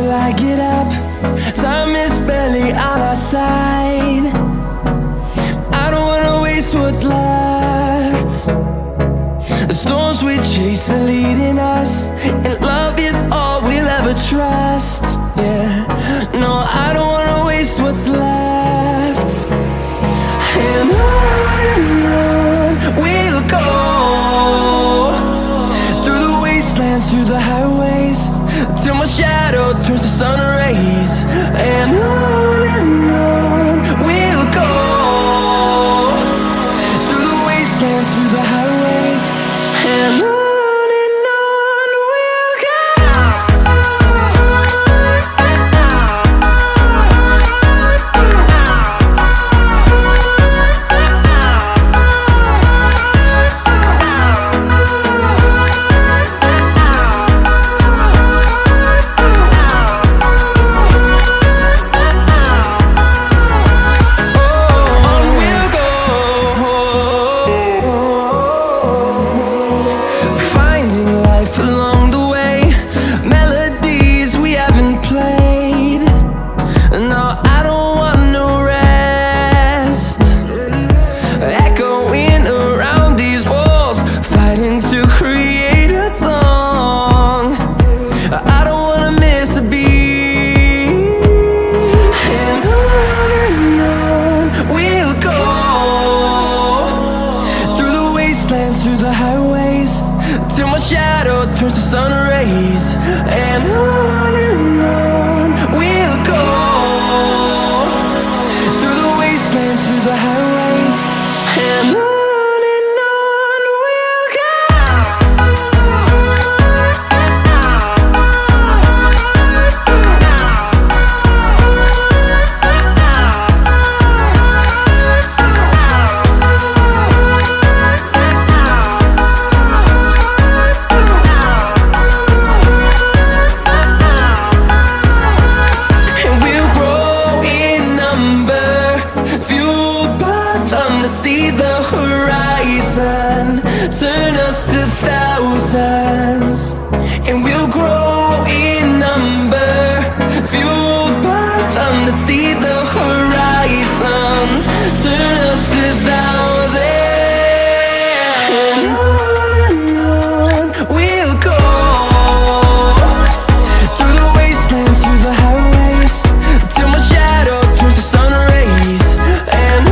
till I get up. Time is barely on our side. I don't wanna waste what's left. The storms we chase are leading us, and love is all we'll ever trust. Yeah, no, I don't wanna waste what's left. And on we'll go, through the wastelands, through the highways, till my shadow turns to sun rays. And on we'll go, through the wastelands, through the highways, and on we'll go. Through the highways, till my shadow turns to sun rays. And on we'll go, through the wastelands, through the highways, and on we'll go. See the horizon turn us to thousands, and we'll grow in number, fueled by them. To see the horizon turn us to thousands, and on we'll go, through the wastelands, through the highways, till my shadow turns to sun rays. And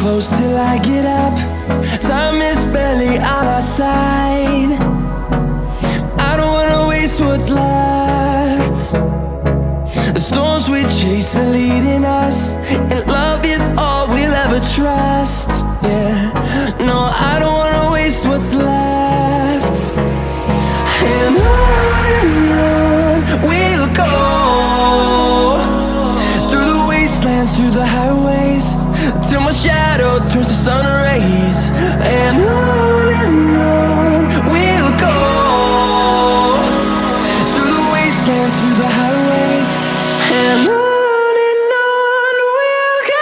close till I get up. Time is barely on our side. I don't wanna waste what's left. The storms we chase are leading us, and love is all we'll ever trust. Yeah, no, I don't wanna waste what's left. And on we'll go, through the wastelands, through the highways, till my shadow turns to sun rays. And on we'll go, through the wastelands, through the highways, and on we'll go.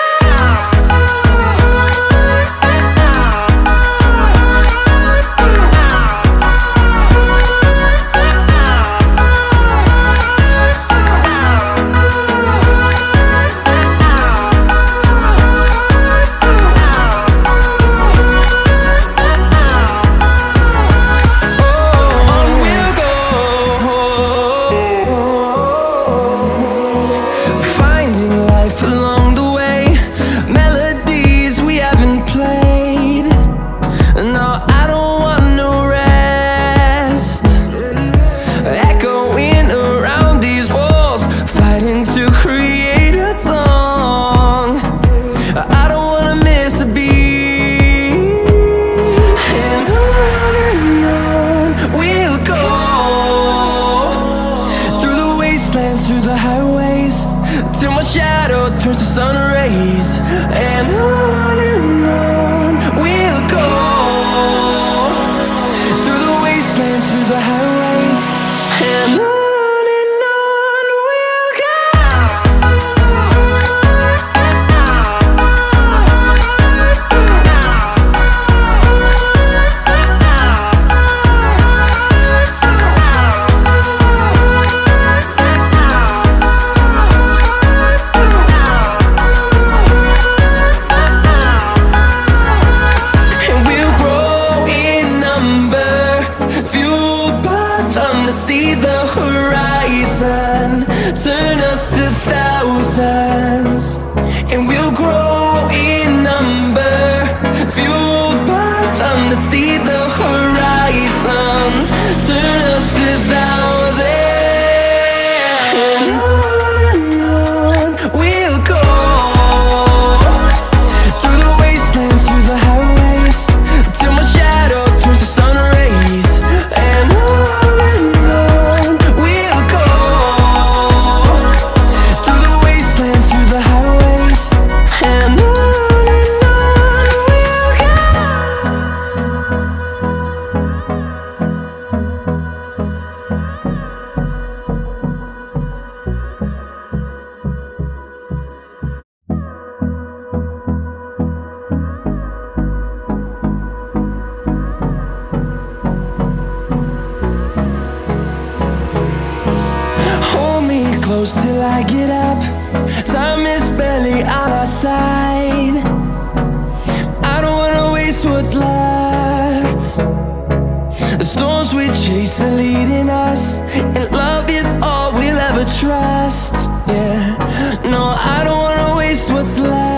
highways, till my shadow turns to sun rays. And on we'll go, through the wastelands, through the highways. And on we'll go. And we'll grow in number, fueled by them to see the horizon, turn us to thousands. And we'll grow in number, fueled by them to see the horizon, turn us to thousands. And on we'll go, through the wastelands, through the highways, till my shadow turns to sun rays. And on we'll go, through the wastelands, through the highways. And on we'll go. Hold me close till I get up. Time is barely on our side. I don't wanna waste what's left. The storms we chase are leading us, and love is all we'll ever trust. Yeah, no, I don't wanna waste what's left.